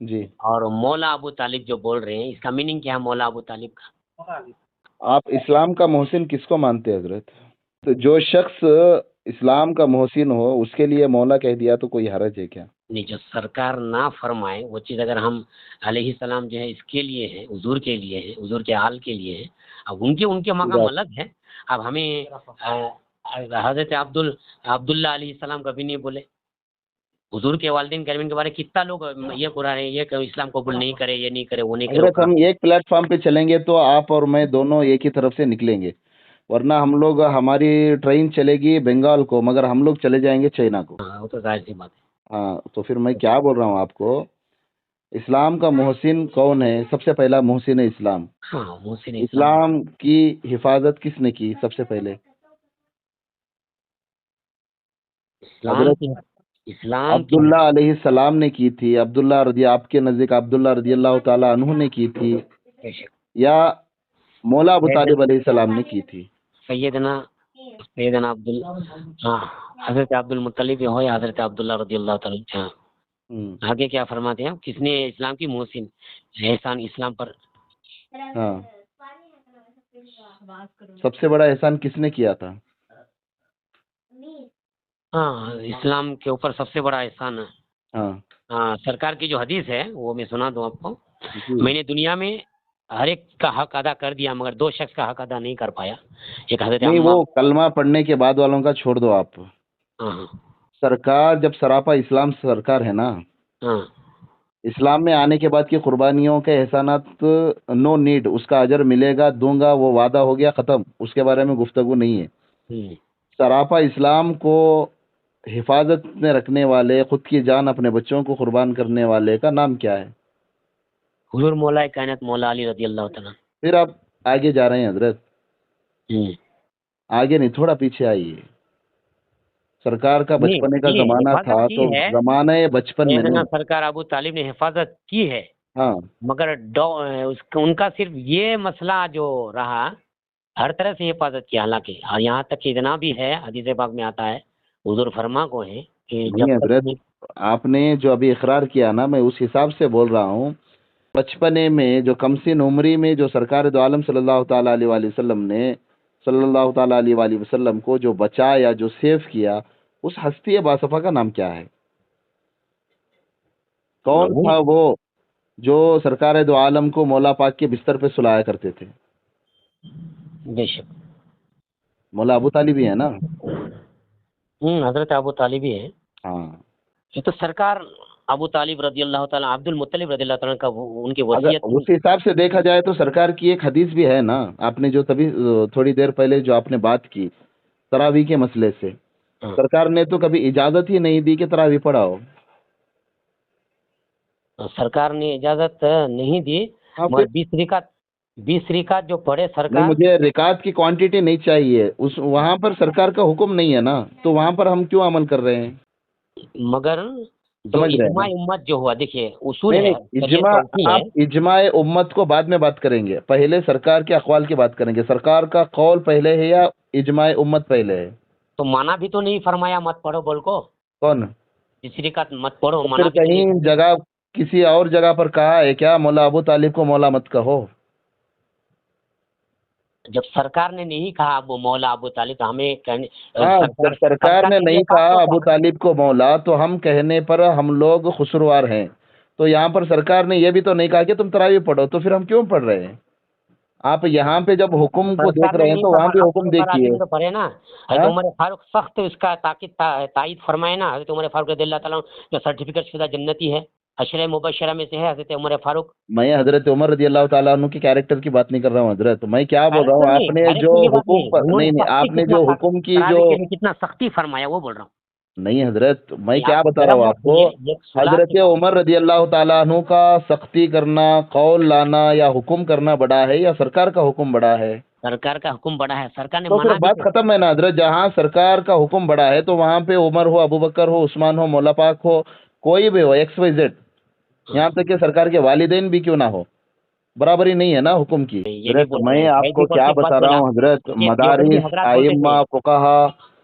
جی اور مولا ابو طالب جو بول رہے ہیں، اس کا میننگ کیا ہے مولا ابو طالب کا؟ آپ اسلام کا محسن کس کو مانتے ہیں حضرت؟ تو جو شخص اسلام کا محسن ہو اس کے لیے مولا کہہ دیا تو کوئی حرج ہے کیا؟ نہیں، جو سرکار نہ فرمائے وہ چیز اگر ہم علیہ السلام جو ہے اس کے لیے ہے، حضور کے لیے ہے، حضور کے حال کے لیے ہے، اب ان کے مقام الگ ہے. اب ہمیں حضرت عبداللہ علیہ السلام کبھی نہیں بولے. حضور کے والدین کریم کے بارے میں کتنا لوگ یہ قرآن ہے یہ کہ اسلام قبول نہیں کرے، یہ نہیں کرے، وہ نہیں کرے. حضرت ہم ایک پلیٹ فارم پہ چلیں گے تو آپ اور میں دونوں ایک ہی طرف سے نکلیں گے، ورنہ ہم لوگ ہماری ٹرین چلے گی بنگال کو مگر ہم لوگ چلے جائیں گے چائنا کو. ہاں، وہ تو ظاہر سی بات ہے. ہاں تو پھر میں کیا بول رہا ہوں آپ کو، اسلام کا محسن کون ہے؟ سب سے پہلا محسن اسلام. ہاں، محسن اسلام کی حفاظت کس نے کی سب سے پہلے؟ اسلام کی عبداللہ علیہ السلام نے کی تھی. آپ کے نزدیک عبداللہ رضی اللہ تعالیٰ عنہ نے کی تھی یا مولا ابو طالب علیہ السلام نے کی تھی؟ سیدنا حضرت عبد المطلب ہو یا حضرت عبداللہ رضی اللہ تعالیٰ. آگے کیا فرماتے ہیں؟ کس نے اسلام کی محسن احسان اسلام پر؟ ہاں، سب سے بڑا احسان کس نے کیا تھا؟ ہاں، اسلام کے اوپر سب سے بڑا احسان ہے. ہاں سرکار کی جو حدیث ہے وہ میں سنا دوں آپ کو. میں نے دنیا میں ہر ایک کا حق ادا کر دیا مگر دو شخص کا حق ادا نہیں کر پایا. ایک حضرت نہیں، عمہ. وہ کلمہ پڑھنے کے بعد والوں کا چھوڑ دو آپ. ہاں سرکار جب سراپا اسلام سرکار ہے نا، ہاں اسلام میں آنے کے بعد کی قربانیوں کے احسانات نو نیڈ، اس کا اجر ملے گا، دوں گا، وہ وعدہ ہو گیا، ختم، اس کے بارے میں گفتگو نہیں ہے. سراپا اسلام کو حفاظت میں رکھنے والے، خود کی جان اپنے بچوں کو قربان کرنے والے کا نام کیا ہے؟ حضور مولا کائنات مولا علی رضی اللہ تعالیٰ. پھر آپ آگے جا رہے ہیں حضرت، آگے نہیں، تھوڑا پیچھے آئیے. سرکار کا بچپنے کا زمانہ تھا تو زمانہ بچپن میں سیدنا سرکار ابو طالب نے حفاظت کی ہے. ہاں، مگر ان کا صرف یہ مسئلہ جو رہا، ہر طرح سے حفاظت کی. حالانکہ اور یہاں تک کہ اتنا بھی ہے، حدیث پاک میں آتا ہے، حضور فرما کو ہے کہ نہیں حضرت، آپ نے جو ابھی اقرار کیا نا، میں اس حساب سے بول رہا ہوں. بچپنے میں جو کمسن عمری میں جو سرکار دو عالم صلی اللہ تعالیٰ علیہ وآلہ وسلم نے صلی اللہ تعالیٰ علیہ وآلہ وسلم کو جو بچایا، جو سیف کیا، اس ہستی باصفہ کا نام کیا ہے؟ کون تھا وہ جو سرکار دو عالم کو مولا پاک کے بستر پہ سلایا کرتے تھے؟ بے شک مولا ابو طالب ہی ہے نا. حضرت ابو طالب ہی ہے. ہاں، یہ تو سرکار ابو طالب رضی اللہ تعالیٰ، عبد المطلب رضی اللہ تعالیٰ کا ان کی اگر وصیت. اس حساب سے دیکھا جائے تو سرکار کی ایک حدیث بھی ہے نا، آپ نے جو تبھی تھوڑی دیر پہلے جو آپ نے بات کی تراویح کے مسئلے سے، سرکار نے تو کبھی اجازت ہی نہیں دی کہ تراویح پڑھاؤ. سرکار نے اجازت نہیں دی مگر 20 رکعت جو پڑھے نہیں، سرکار. مجھے رکعت کی کوانٹٹی نہیں چاہیے، وہاں پر سرکار کا حکم نہیں ہے نا، تو وہاں پر ہم کیوں عمل کر رہے ہیں؟ مگر جو اجماع امت جو ہوا، دیکھیے اصول ہے. اجماع، آپ اجماع امت کو بعد میں بات کریں گے، پہلے سرکار کے اقوال کی بات کریں گے. سرکار کا قول پہلے ہے یا اجماع امت پہلے ہے؟ تو مانا بھی تو نہیں فرمایا مت پڑھو بول کو. کون؟ 20 رکعت مت پڑھو، پھر کہیں جگہ کسی اور جگہ پر کہا ہے کیا مولا ابو طالب کو مولا مت کہو؟ جب سرکار نے نہیں کہا ابو مولا ابو طالب تو ہمیں جب سرکار نے نہیں کہا ابو طالب کو مولا تو ہم کہنے پر ہم لوگ خسروار ہیں. تو یہاں پر سرکار نے یہ بھی تو نہیں کہا کہ تم تراویح پڑھو، تو پھر ہم کیوں پڑھ رہے ہیں؟ آپ یہاں پہ جب حکم کو دیکھ رہے ہیں تو وہاں بھی حکم دیکھیے. پڑھے نا حضرت عمر فاروق سخت اس کا تائید فرمائے نا. حضرت عمر فاروق رضی اللہ تعالیٰ جو سرٹیفکیٹ شدہ جنتی ہے، عشرہ مبشرہ میں سے ہے حضرت عمر فاروق. میں حضرت عمر رضی اللہ تعالیٰ عنہ کے کیریکٹر کی بات نہیں کر رہا ہوں حضرت، میں کیا بول رہا ہوں، آپ نے جو حکم نہیں، آپ نے جو حکم کی جو کتنا سختی فرمایا وہ بول رہا ہوں. نہیں حضرت، میں کیا بتا رہا ہوں آپ کو، حضرت عمر رضی اللہ تعالیٰ عنہ کا سختی کرنا، قول لانا یا حکم کرنا بڑا ہے یا سرکار کا حکم بڑا ہے؟ سرکار کا حکم بڑا ہے. سرکار نے تو پھر بات ختم ہے نا حضرت. جہاں سرکار کا حکم بڑا ہے تو وہاں پہ عمر ہو، ابو بکر ہو، عثمان ہو، مولا پاک ہو، کوئی بھی ہو، ایکس وائی زیڈ، یہاں تک کہ سرکار کے والدین بھی کیوں نہ ہو، برابری نہیں ہے نا حکم کی. حضرت میں آپ کو کیا بتا رہا ہوں حضرت، مدارس، ائمہ، فقہا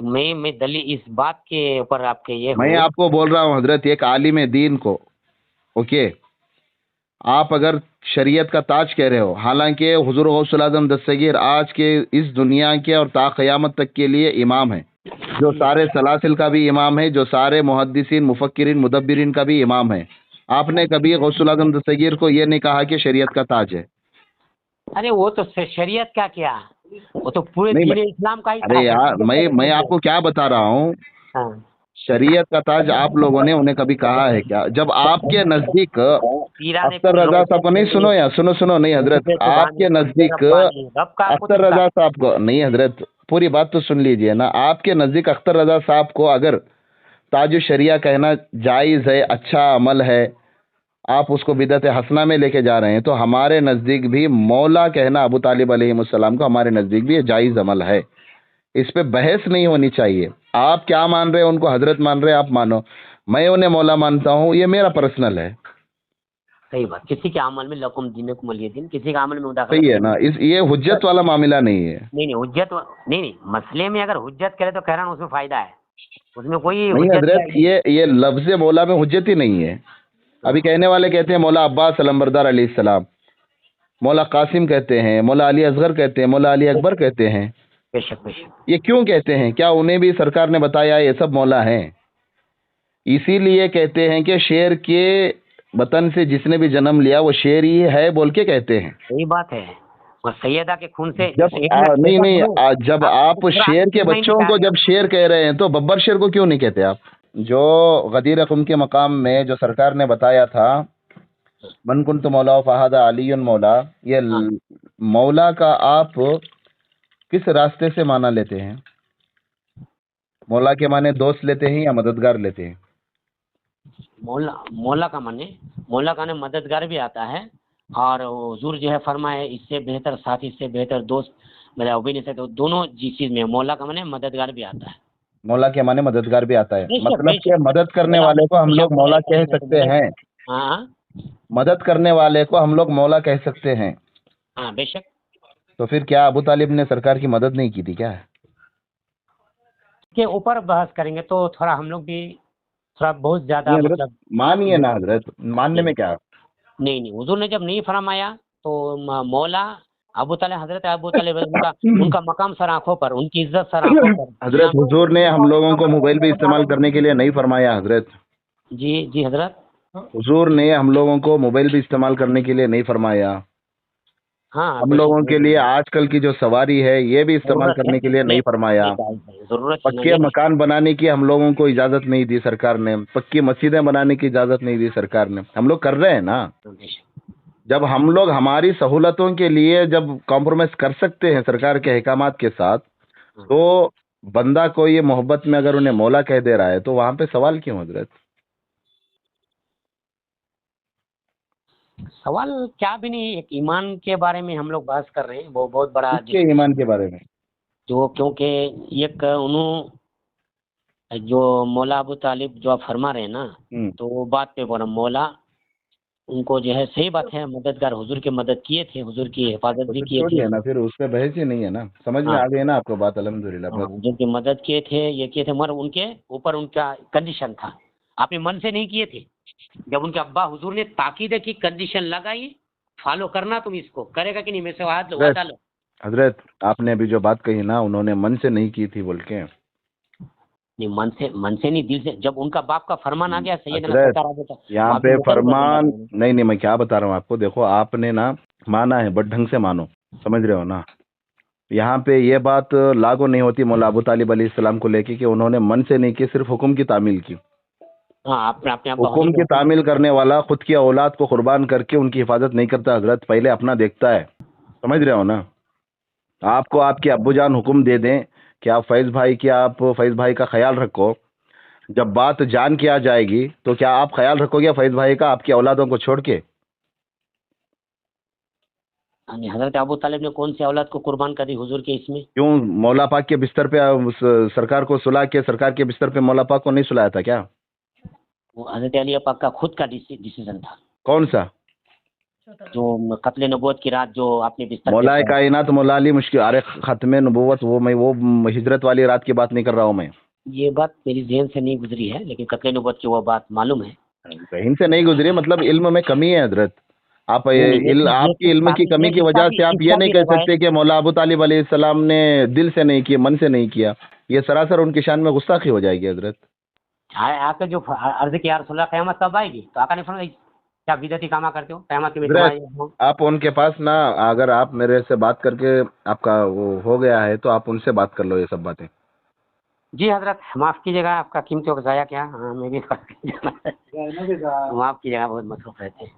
تو میں دلیل اس بات کے اوپر آپ کے یہ میں آپ کو بول رہا ہوں حضرت، ایک عالم دین کو، اوکے، آپ اگر شریعت کا تاج کہہ رہے ہو، حالانکہ حضور غوث الاعظم دستگیر آج کے اس دنیا کے اور تا قیامت تک کے لیے امام ہے، جو سارے سلاسل کا بھی امام ہے، جو سارے محدثین مفکرین مدبرین کا بھی امام ہے، آپ نے کبھی غوث الاعظم دستگیر کو یہ نہیں کہا کہ شریعت کا تاج ہے؟ ارے وہ تو شریعت کا کیا، وہ تو پورے نہیں، دین اسلام کا ہی ارے یار، میں آپ کو کیا بتا رہا ہوں، ہاں شریعت کا تاج آپ لوگوں نے انہیں کبھی کہا ہے کیا؟ جب آپ کے نزدیک پیرانے اختر رضا صاحب کو، نہیں سنو یا سنو نہیں حضرت، آپ کے نزدیک رب کا اختر رضا صاحب کو، نہیں حضرت پوری بات تو سن لیجئے نا، آپ کے نزدیک اختر رضا صاحب کو اگر تاج الشریعہ کہنا جائز ہے، اچھا عمل ہے، آپ اس کو بدعت حسنہ میں لے کے جا رہے ہیں، تو ہمارے نزدیک بھی مولا کہنا ابو طالب علیہ السلام کو ہمارے نزدیک بھی یہ جائز عمل ہے، اس پہ بحث نہیں ہونی چاہیے۔ آپ کیا مان رہے ہیں، ان کو حضرت مان رہے ہیں، آپ مانو، میں انہیں مولا مانتا ہوں، یہ میرا پرسنل ہے۔ صحیح بات، کسی کے عمل میں لکم دینکم ولی دین، کسی کا عمل میں مداخلت صحیح ہے نا، یہ حجت والا معاملہ نہیں ہے۔ نہیں حجت نہیں مسئلے میں اگر حجت کرے تو کہہ رہا ہوں اس میں فائدہ ہے، اس میں کوئی نہیں حجت حضرت، یہ لفظ مولا میں حجت ہی نہیں ہے۔ ابھی کہنے والے کہتے ہیں مولا عباس علمبردار علیہ السلام، مولا قاسم کہتے ہیں، مولا علی اصغر کہتے ہیں، مولا علی اکبر کہتے ہیں، بے شک بے شک۔ یہ کیوں کہتے ہیں؟ کیا انہیں بھی سرکار نے بتایا یہ سب مولا ہیں؟ اسی لیے کہتے ہیں کہ شیر کے وطن سے جس نے بھی جنم لیا وہ شیر ہی ہے بول کے کہتے ہیں۔ صحیح بات ہے، اور سیدہ کے خون سے نہیں، جب آپ شیر کے بچوں کو جب شیر کہہ رہے ہیں تو ببر شیر کو کیوں نہیں کہتے آپ؟ جو غدیر قم کے مقام میں جو سرکار نے بتایا تھا من کنت مولا فہذا علی مولا، یہ مولا کا آپ کس راستے سے معنی لیتے ہیں؟ مولا کے معنی دوست لیتے ہیں یا مددگار لیتے ہیں؟ مولا کا معنی مددگار بھی آتا ہے، اور حضور جو ہے فرمائے اس سے بہتر ساتھی، اس سے بہتر دوست میرا وہ بھی نہیں سکتا، دونوں چیز میں مولا کا معنی مددگار بھی آتا ہے۔ مولا کے معنی مددگار بھی آتا ہے، مطلب کہ مدد کرنے والے کو ہم لوگ مولا کہہ سکتے ہیں، ہاں مدد کرنے والے کو ہم لوگ مولا کہہ سکتے ہیں۔ ہاں بے شک۔ تو پھر کیا ابو طالب نے سرکار کی مدد نہیں کی تھی کیا؟ کے اوپر بحث کریں گے تو تھوڑا ہم لوگ بھی تھوڑا بہت زیادہ حضرت مانیے نا حضرت، ماننے میں کیا؟ نہیں حضور نے جب نہیں فرمایا تو مولا ابو طالب، حضرت ابو طالب ان کا مقام سر آنکھوں پر، ان کی عزت سر آنکھوں پر۔ حضرت حضور نے ہم لوگوں کو موبائل بھی استعمال کرنے کے لیے نہیں فرمایا حضرت، جی حضرت، حضور نے ہم لوگوں کو موبائل بھی استعمال کرنے کے لیے نہیں فرمایا، ہاں ہم لوگوں کے لیے آج کل کی جو سواری ہے یہ بھی استعمال کرنے کے لیے نہیں فرمایا، ضرورت پکے مکان بنانے کی ہم لوگوں کو اجازت نہیں دی سرکار نے، پکی مسجدیں بنانے کی اجازت نہیں دی سرکار نے، ہم لوگ کر رہے ہیں نا۔ جب ہم لوگ ہماری سہولتوں کے لیے جب کمپرومائز کر سکتے ہیں سرکار کے احکامات کے ساتھ، تو بندہ کو یہ محبت میں اگر انہیں مولا کہہ دے رہا ہے تو وہاں پہ سوال کیوں حضرت؟ سوال کیا بھی نہیں، ایک ایمان کے بارے میں ہم لوگ بحث کر رہے ہیں، وہ بہت بڑا اس کے ایمان کے بارے میں جو، کیونکہ ایک انہوں جو مولا ابو طالب جو آپ فرما رہے ہیں نا، تو وہ بات پہ بولا مولا ان کو جو ہے صحیح بات ہے، مددگار حضور کی مدد کیے تھے، حضور کی حفاظت بھی کیے تھے نا، پھر اس پہ بحث ہی نہیں ہے نا، سمجھ میں آ گئی نا آپ کو بات؟ الحمدللہ، حضور کی مدد کیے تھے، یہ کیے تھے، مگر ان کے اوپر ان کا کنڈیشن تھا، آپ نے من سے نہیں کیے تھے، جب ان کے ابا حضور نے تاکید کی کنڈیشن لگائی فالو کرنا، تم اس کو کرے گا کہ نہیں، میں سے وعدہ لو۔ حضرت آپ نے ابھی جو بات کہی نا، انہوں نے من سے نہیں کی تھی بول کے، نہیں من سے نہیں، دل سے، جب ان کا باپ کا فرمان آ گیا یہاں پہ فرمان نہیں، میں کیا بتا رہا ہوں آپ کو، دیکھو آپ نے نا مانا ہے، بٹ ڈھنگ سے مانو، سمجھ رہے ہو نا؟ یہاں پہ یہ بات لاگو نہیں ہوتی مولا ابو طالب علیہ السلام کو لے کے کہ انہوں نے من سے نہیں کی، صرف حکم کی تعمیل کی۔ حکم کی تعمیل کرنے والا خود کی اولاد کو قربان کر کے ان کی حفاظت نہیں کرتا حضرت، پہلے اپنا دیکھتا ہے، سمجھ رہے ہو نا؟ آپ کو آپ کے ابو جان حکم دے دیں کہ آپ فیض بھائی کا خیال رکھو، جب بات جان کی آ جائے گی تو کیا آپ خیال رکھو گے فیض بھائی کا آپ کی اولادوں کو چھوڑ کے؟ حضرت ابو طالب نے کون سی اولاد کو قربان کری حضور کے اس میں؟ کیوں مولا پاک کے بستر پہ سرکار کو سلا کے، سرکار کے بستر پہ مولا پاک کو نہیں سلایا تھا کیا؟ وہ حضرت علی پاک کا خود کا ڈیسیژن تھا۔ کون سا؟ جو قتل نبوت کی رات جو آپ نے بستر مولا پہ کائنات مولا علی مشکل، ارے ختم نبوت وہ ہجرت والی رات کی بات نہیں کر رہا ہوں میں. یہ بات میری ذہن سے نہیں گزری ہے، لیکن قتل نبوت کی وہ بات معلوم ہے. ذہن سے نہیں گزری، مطلب علم میں کمی ہے حضرت. آپ آپ کی علم کی کمی کی وجہ سے آپ یہ نہیں کہہ سکتے کہ مولا ابو طالب علیہ السلام نے دل سے نہیں کیا، من سے نہیں کیا. یہ سراسر ان کی شان میں گستاخی ہو جائے گی حضرت. آ کے جو عرض کیا رسول اللہ قیامت کب آئے گی، تو آقا نے فرمایا کیا بدعتی کامہ کرتے ہو قیامت کے حضرت آپ ان کے پاس نا، اگر آپ میرے سے بات کر کے آپ کا وہ ہو گیا ہے تو آپ ان سے بات کر لو یہ سب باتیں. جی حضرت معاف کیجیے گا، آپ کا قیمتی وقت ضائع کیا. میں بھی معاف کیجیے گا، بہت مصروف رہتے ہیں.